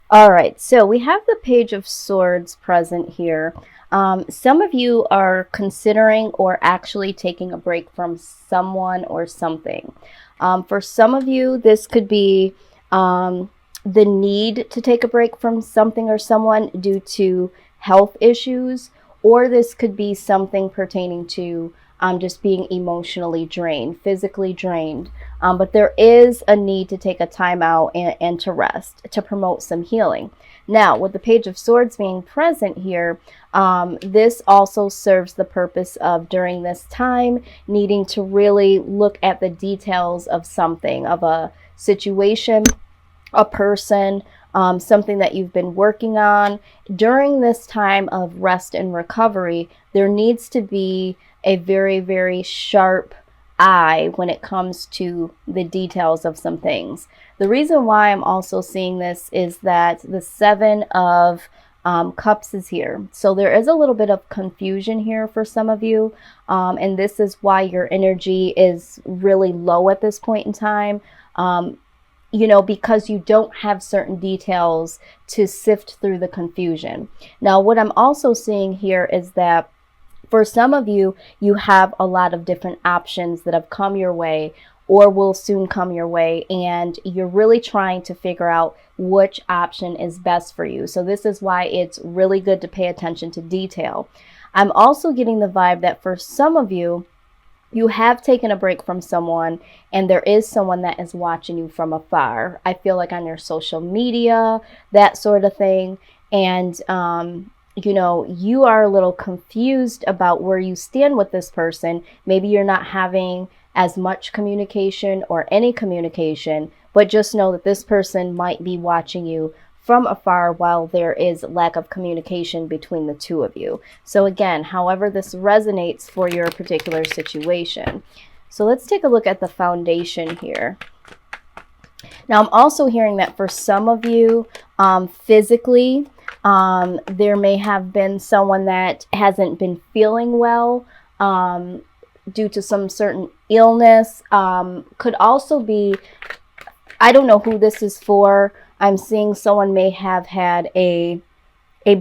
All right, so we have the Page of Swords present here. Some of you are considering or actually taking a break from someone or something. For some of you, this could be the need to take a break from something or someone due to health issues, or this could be something pertaining to just being emotionally drained, physically drained. But there is a need to take a time out and to rest, to promote some healing. Now, with the Page of Swords being present here, this also serves the purpose of, during this time, needing to really look at the details of something, of a situation, a person, something that you've been working on. During this time of rest and recovery, there needs to be a very, very sharp eye when it comes to the details of some things. The reason why I'm also seeing this is that the Seven of Cups is here. So there is a little bit of confusion here for some of you. And this is why your energy is really low at this point in time. Because you don't have certain details to sift through the confusion. Now, what I'm also seeing here is that for some of you, you have a lot of different options that have come your way or will soon come your way, and you're really trying to figure out which option is best for you. So this is why it's really good to pay attention to detail. I'm also getting the vibe that for some of you, you have taken a break from someone and there is someone that is watching you from afar. I feel like on your social media, that sort of thing. And, you are a little confused about where you stand with this person. Maybe you're not having as much communication or any communication, but just know that this person might be watching you from afar while there is lack of communication between the two of you. So again, however this resonates for your particular situation. So let's take a look at the foundation here. Now, I'm also hearing that for some of you, physically, there may have been someone that hasn't been feeling well due to some certain illness. Could also be, I don't know who this is for. I'm seeing someone may have had a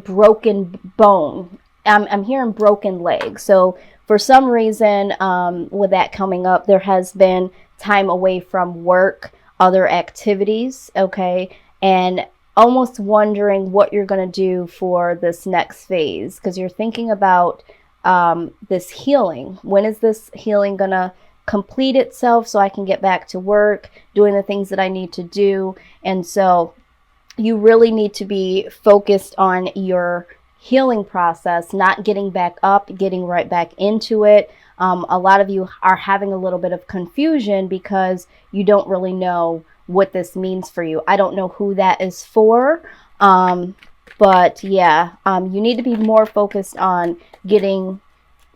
broken bone. I'm hearing broken leg. So for some reason, with that coming up, there has been time away from work, other activities, okay? And almost wondering what you're going to do for this next phase, because you're thinking about this healing. When is this healing going to complete itself so I can get back to work, doing the things that I need to do? And so you really need to be focused on your healing process, not getting back up, getting right back into it. A lot of you are having a little bit of confusion because you don't really know what this means for you. I don't know who that is for, but yeah, you need to be more focused on getting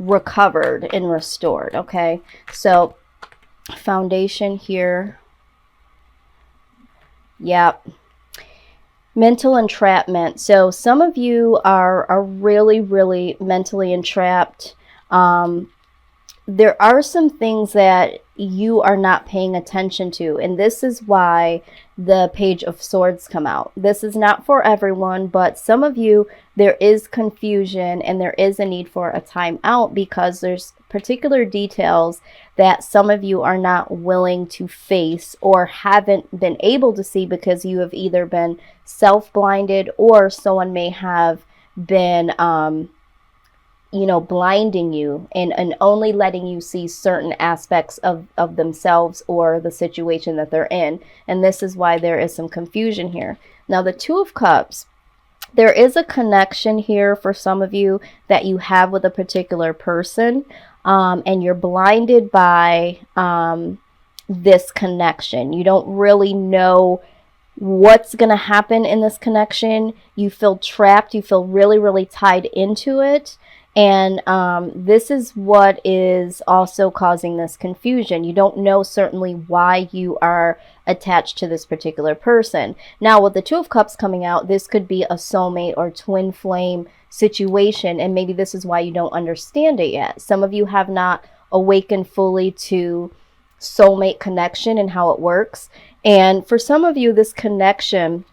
recovered and restored, okay? So foundation here. Yep. Mental entrapment. So some of you are really, really mentally entrapped. There are some things that you are not paying attention to, and this is why the Page of Swords come out. This is not for everyone, but some of you, there is confusion and there is a need for a time out because there's particular details that some of you are not willing to face or haven't been able to see because you have either been self-blinded or someone may have been blinding you and only letting you see certain aspects of themselves or the situation that they're in. And this is why there is some confusion here. Now, the Two of Cups, there is a connection here for some of you that you have with a particular person, and you're blinded by this connection. You don't really know what's going to happen in this connection. You feel trapped. You feel really, really tied into it. And this is what is also causing this confusion. You don't know certainly why you are attached to this particular person. Now, with the Two of Cups coming out, this could be a soulmate or twin flame situation, and maybe this is why you don't understand it yet. Some of you have not awakened fully to soulmate connection and how it works. And for some of you, this connection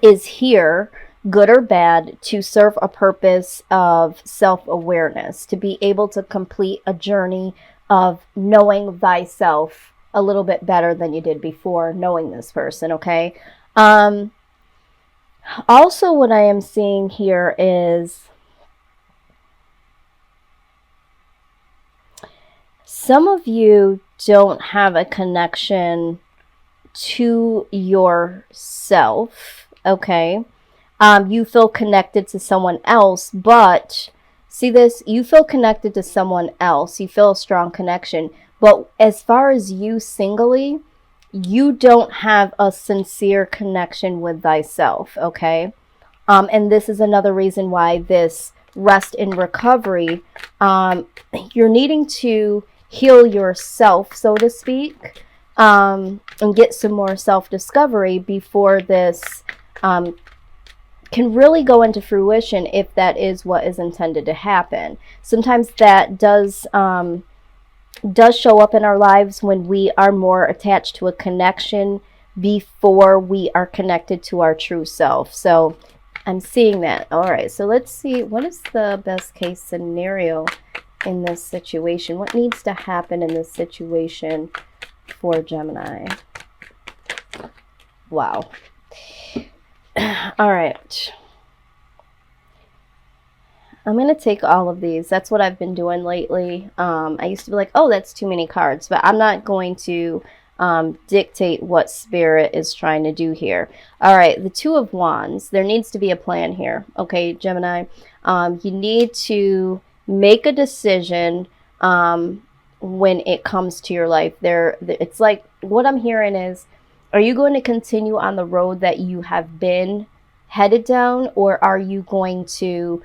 is here, good or bad, to serve a purpose of self-awareness, to be able to complete a journey of knowing thyself a little bit better than you did before knowing this person, okay? Also, what I am seeing here is some of you don't have a connection to yourself, okay? You feel connected to someone else, but see this, you feel connected to someone else. You feel a strong connection. But as far as you singly, you don't have a sincere connection with thyself, okay? And this is another reason why this rest in recovery, you're needing to heal yourself, so to speak, and get some more self-discovery before this can really go into fruition, if that is what is intended to happen. Sometimes that does show up in our lives when we are more attached to a connection before we are connected to our true self. So I'm seeing that. All right, so let's see, what is the best case scenario in this situation? What needs to happen in this situation for Gemini? Wow. All right. I'm going to take all of these. That's what I've been doing lately. I used to be like, oh, that's too many cards, but I'm not going to dictate what Spirit is trying to do here. All right, the Two of Wands. There needs to be a plan here. Okay, Gemini. You need to make a decision when it comes to your life. It's like, what I'm hearing is, are you going to continue on the road that you have been headed down, or are you going to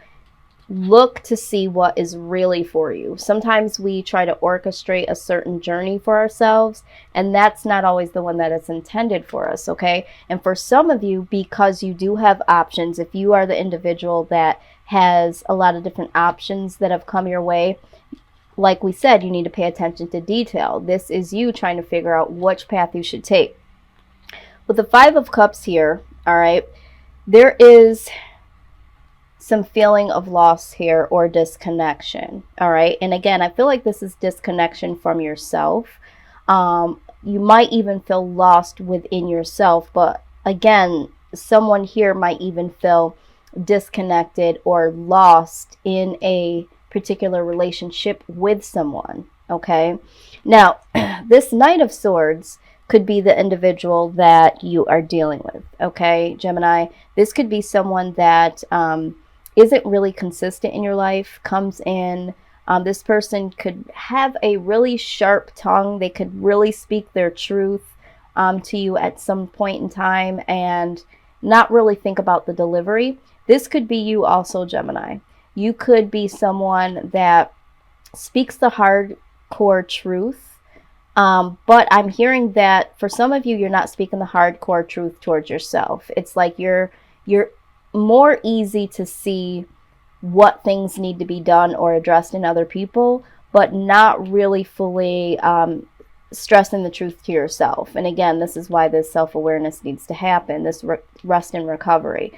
look to see what is really for you? Sometimes we try to orchestrate a certain journey for ourselves, and that's not always the one that is intended for us, okay? And for some of you, because you do have options, if you are the individual that has a lot of different options that have come your way, like we said, you need to pay attention to detail. This is you trying to figure out which path you should take. With the Five of Cups here, all right, there is some feeling of loss here or disconnection, all right? And again, I feel like this is disconnection from yourself. You might even feel lost within yourself, but again, someone here might even feel disconnected or lost in a particular relationship with someone, okay? Now, this Knight of Swords could be the individual that you are dealing with, okay, Gemini? This could be someone that isn't really consistent in your life, comes in. This person could have a really sharp tongue. They could really speak their truth to you at some point in time and not really think about the delivery. This could be you also, Gemini. You could be someone that speaks the hardcore truth. But I'm hearing that for some of you, you're not speaking the hardcore truth towards yourself. It's like you're more easy to see what things need to be done or addressed in other people, but not really fully stressing the truth to yourself. And again, this is why this self-awareness needs to happen, this rest and recovery.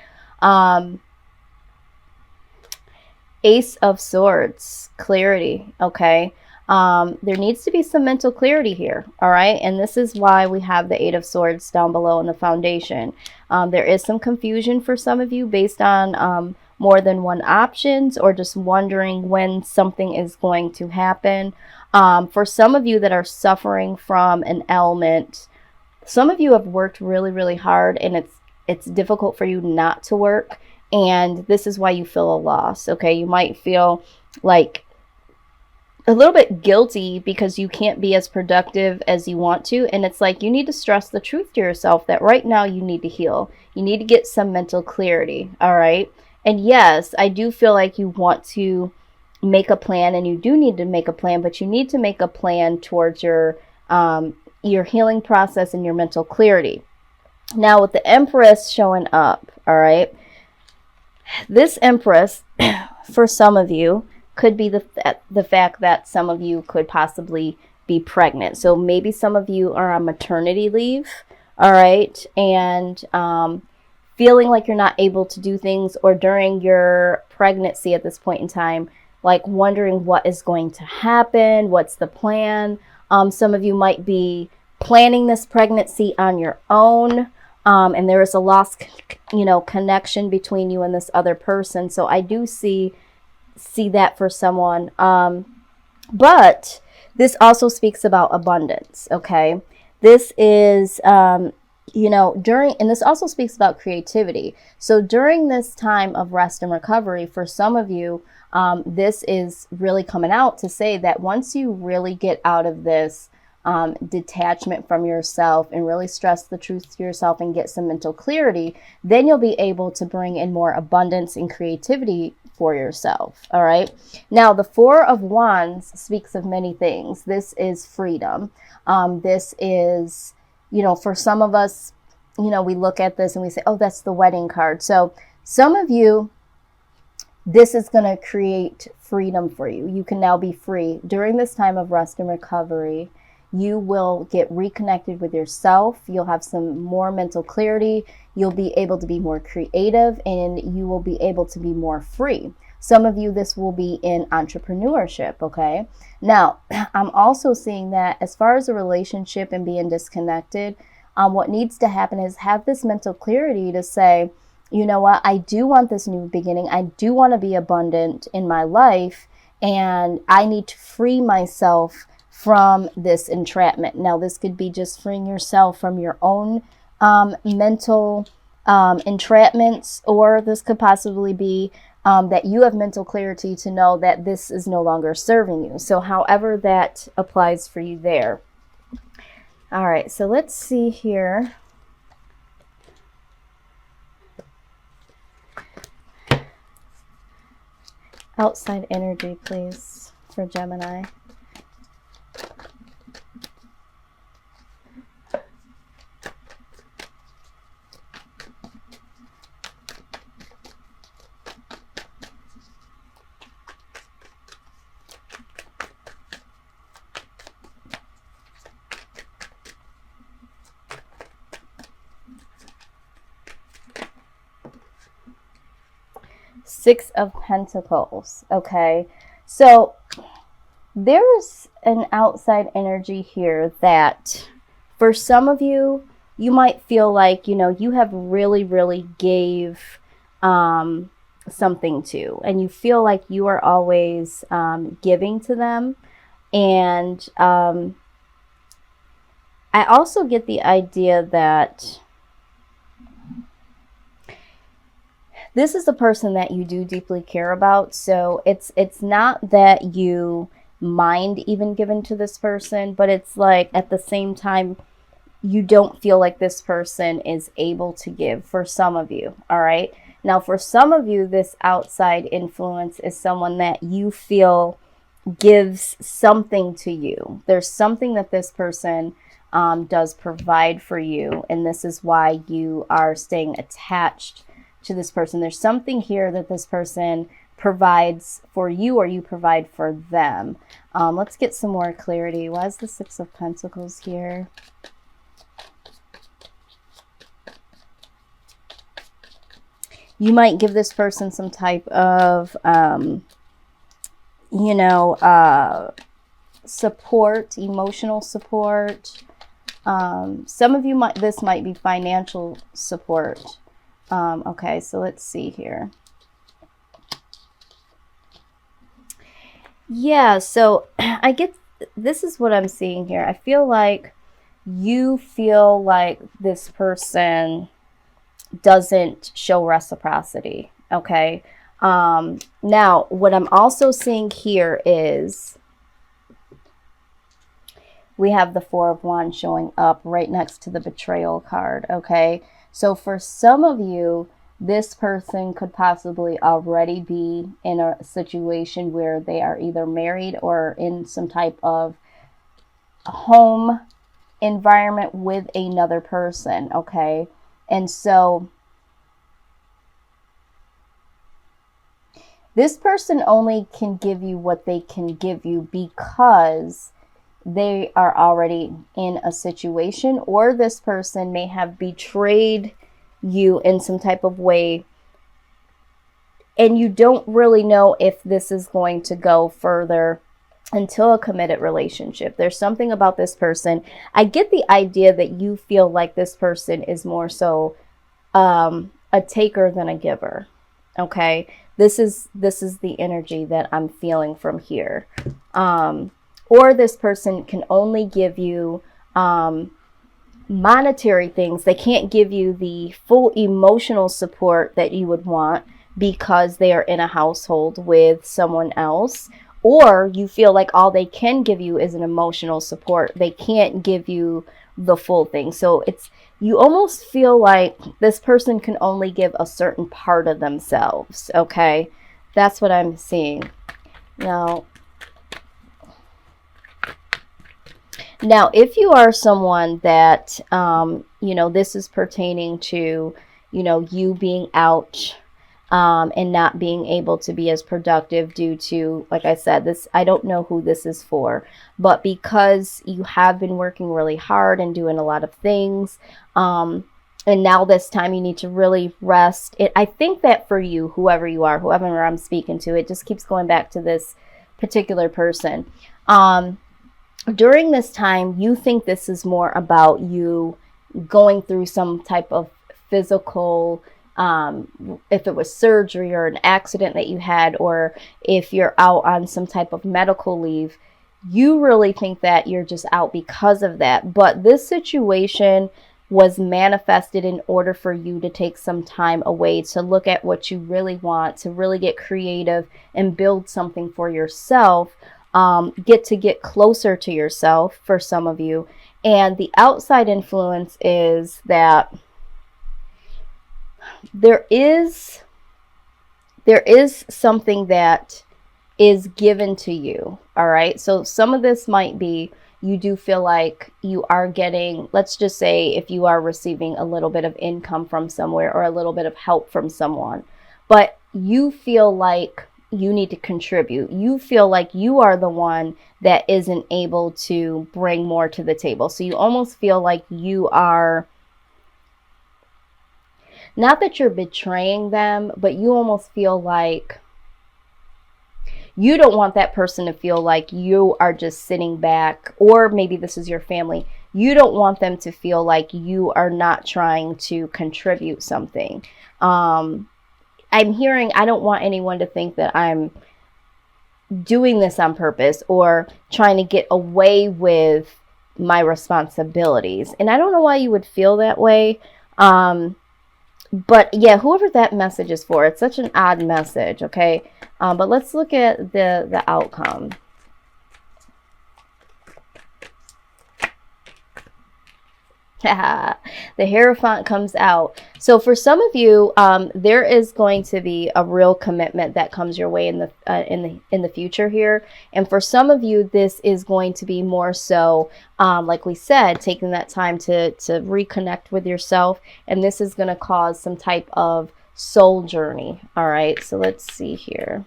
Ace of Swords, clarity, okay? There needs to be some mental clarity here, all right? And this is why we have the Eight of Swords down below in the foundation. There is some confusion for some of you based on more than one options, or just wondering when something is going to happen. For some of you that are suffering from an ailment, some of you have worked really, really hard, and it's difficult for you not to work. And this is why you feel a loss, okay? You might feel like a little bit guilty because you can't be as productive as you want to. And it's like you need to stress the truth to yourself that right now you need to heal. You need to get some mental clarity, all right? And yes, I do feel like you want to make a plan, and you do need to make a plan, but you need to make a plan towards your healing process and your mental clarity. Now, with the Empress showing up, all right, this Empress, for some of you, could be the fact that some of you could possibly be pregnant. So maybe some of you are on maternity leave, all right? And feeling like you're not able to do things, or during your pregnancy at this point in time, like wondering what is going to happen, what's the plan. Some of you might be planning this pregnancy on your own, and there is a lost, connection between you and this other person. So I do see that for someone. But this also speaks about abundance, okay? This is, and this also speaks about creativity. So during this time of rest and recovery, for some of you, this is really coming out to say that once you really get out of this detachment from yourself and really stress the truth to yourself and get some mental clarity, then you'll be able to bring in more abundance and creativity for yourself. All right. Now, the Four of Wands speaks of many things. This is freedom. This is, for some of us, we look at this and we say, oh, that's the wedding card. So some of you, this is going to create freedom for you. You can now be free. During this time of rest and recovery, you will get reconnected with yourself. You'll have some more mental clarity. You'll be able to be more creative, and you will be able to be more free. Some of you, this will be in entrepreneurship, okay? Now, I'm also seeing that as far as a relationship and being disconnected, what needs to happen is have this mental clarity to say, you know what, I do want this new beginning. I do want to be abundant in my life, and I need to free myself from this entrapment. Now, this could be just freeing yourself from your own mental entrapments, or this could possibly be that you have mental clarity to know that this is no longer serving you. So however that applies for you there. All right, so let's see here. Outside energy, please, for Gemini. Six of Pentacles, okay? So there's an outside energy here that for some of you, you might feel like, you have really gave something to, and you feel like you are always giving to them. And I also get the idea that this is the person that you do deeply care about. So it's not that you mind even giving to this person, but it's like at the same time, you don't feel like this person is able to give, for some of you. All right. Now, for some of you, this outside influence is someone that you feel gives something to you. There's something that this person does provide for you. And this is why you are staying attached to this person. There's something here that this person provides for you, or you provide for them. Let's get some more clarity. Why is the Six of Pentacles here? You might give this person some type of, support, emotional support. Some of you this might be financial support. Okay, so let's see here. Yeah, so this is what I'm seeing here. I feel like you feel like this person doesn't show reciprocity, okay? Now, what I'm also seeing here is we have the Four of Wands showing up right next to the Betrayal card, okay? So for some of you, this person could possibly already be in a situation where they are either married or in some type of home environment with another person, okay? And so this person only can give you what they can give you because they are already in a situation, or this person may have betrayed you in some type of way, and you don't really know if this is going to go further until a committed relationship. There's something about this person. I get the idea that you feel like this person is more so a taker than a giver. Okay, this is the energy that I'm feeling from here. Or this person can only give you monetary things. They can't give you the full emotional support that you would want because they are in a household with someone else. Or you feel like all they can give you is an emotional support. They can't give you the full thing. So you almost feel like this person can only give a certain part of themselves. Okay, that's what I'm seeing. Now, if you are someone that, this is pertaining to, you being out and not being able to be as productive due to, like I said, I don't know who this is for, but because you have been working really hard and doing a lot of things, and now this time you need to really rest. I think that for you, whoever you are, whoever I'm speaking to, it just keeps going back to this particular person. During this time, you think this is more about you going through some type of physical, if it was surgery or an accident that you had, or if you're out on some type of medical leave, you really think that you're just out because of that. But this situation was manifested in order for you to take some time away to look at what you really want, to really get creative and build something for yourself, get closer to yourself for some of you. And the outside influence is that there is something that is given to you. All right. So some of this might be, you do feel like you are getting, let's just say if you are receiving a little bit of income from somewhere or a little bit of help from someone, but you feel like you need to contribute. You feel like you are the one that isn't able to bring more to the table. So you almost feel like you are, not that you're betraying them, but you almost feel like you don't want that person to feel like you are just sitting back, or maybe this is your family. You don't want them to feel like you are not trying to contribute something. I'm hearing, I don't want anyone to think that I'm doing this on purpose or trying to get away with my responsibilities. And I don't know why you would feel that way. But yeah, whoever that message is for, it's such an odd message, okay? But let's look at the outcome. The Hierophant comes out. So for some of you, there is going to be a real commitment that comes your way in the future here. And for some of you, this is going to be more so, like we said, taking that time to reconnect with yourself. And this is going to cause some type of soul journey. All right. So let's see here.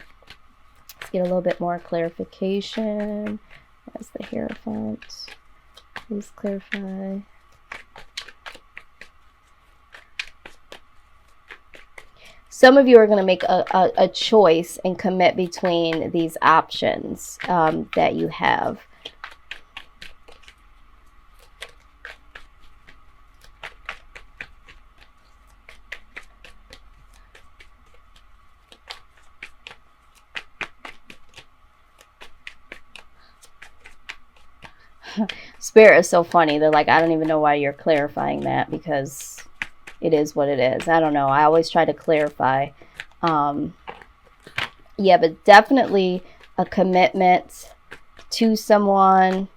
Let's get a little bit more clarification. That's the Hierophant. Please clarify. Some of you are going to make a choice and commit between these options that you have. Spirit is so funny. They're like, I don't even know why you're clarifying that, because it is what it is. I don't know. I always try to clarify. Yeah, but definitely a commitment to someone,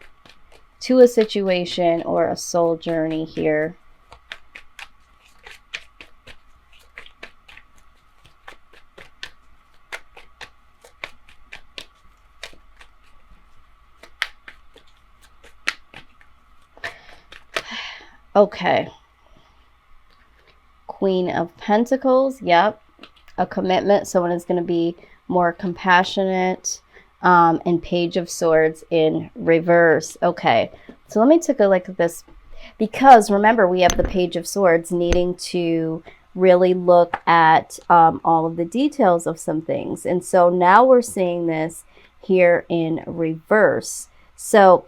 to a situation, or a soul journey here. Okay. Queen of Pentacles. Yep. A commitment. Someone is going to be more compassionate. And Page of Swords in reverse. Okay. So let me take a look at this. Because remember, we have the Page of Swords needing to really look at all of the details of some things. And so now we're seeing this here in reverse. So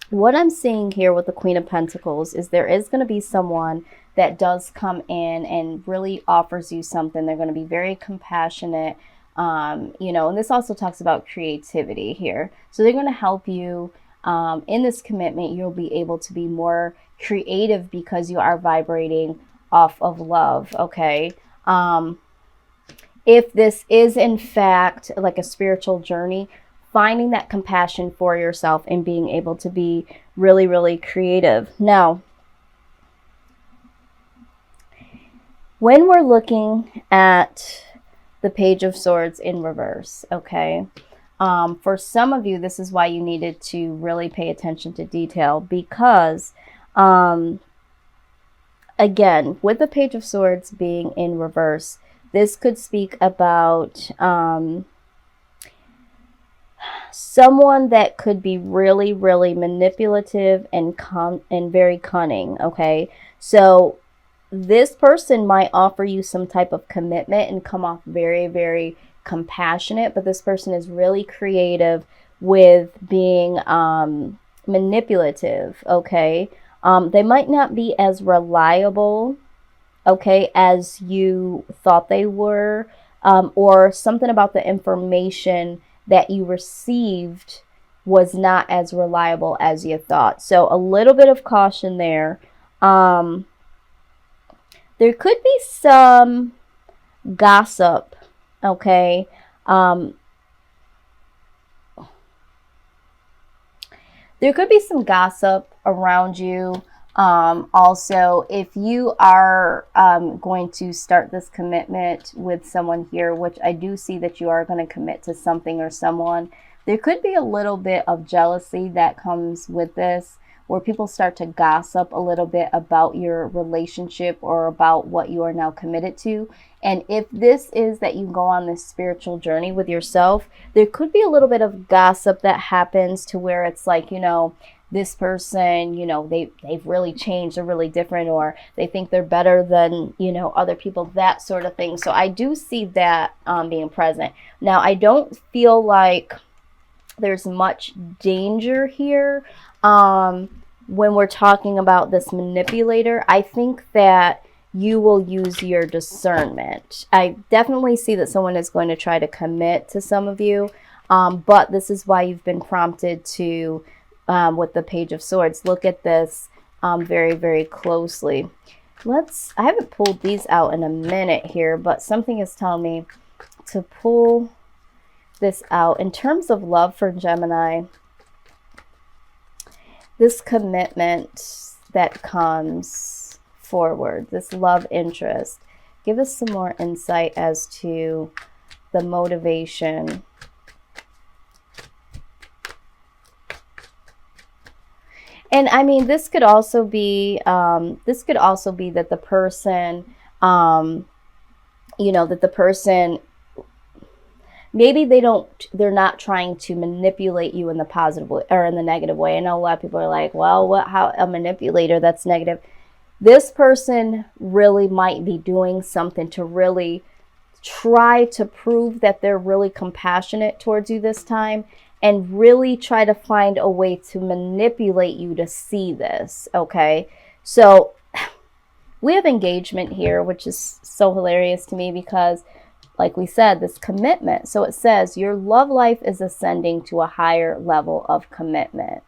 what I'm seeing here with the Queen of Pentacles is there is going to be someone that does come in and really offers you something. They're going to be very compassionate, you know, and this also talks about creativity here. So they're going to help you in this commitment. You'll be able to be more creative because you are vibrating off of love, okay? If this is in fact like a spiritual journey, finding that compassion for yourself and being able to be really, really creative. Now, when we're looking at the Page of Swords in reverse, okay, for some of you, this is why you needed to really pay attention to detail, because again, with the Page of Swords being in reverse, this could speak about someone that could be really, really manipulative and very cunning, okay? So this person might offer you some type of commitment and come off very, very compassionate, but this person is really creative with being manipulative, okay? They might not be as reliable, okay, as you thought they were, or something about the information that you received was not as reliable as you thought. So a little bit of caution there. There could be some gossip, okay? There could be some gossip around you. Also, if you are going to start this commitment with someone here, which I do see that you are going to commit to something or someone, there could be a little bit of jealousy that comes with this, where people start to gossip a little bit about your relationship or about what you are now committed to. And if this is that you go on this spiritual journey with yourself, there could be a little bit of gossip that happens to where it's like, you know, this person, you know, they've really changed, they're really different, or they think they're better than, you know, other people, that sort of thing. So I do see that being present. Now, I don't feel like there's much danger here when we're talking about this manipulator. I think that you will use your discernment. I definitely see that someone is going to try to commit to some of you, but this is why you've been prompted to, with the Page of Swords, look at this very, very closely. I haven't pulled these out in a minute here, but something is telling me to pull this out. In terms of love for Gemini, this commitment that comes forward, this love interest, give us some more insight as to the motivation. And I mean, this could also be that the person, you know, that the person, maybe they're not trying to manipulate you in the positive way or in the negative way. I know a lot of people are like, well, how a manipulator, that's negative. This person really might be doing something to really try to prove that they're really compassionate towards you this time, and really try to find a way to manipulate you to see this, okay? So we have engagement here, which is so hilarious to me because, like we said, this commitment. So it says your love life is ascending to a higher level of commitment.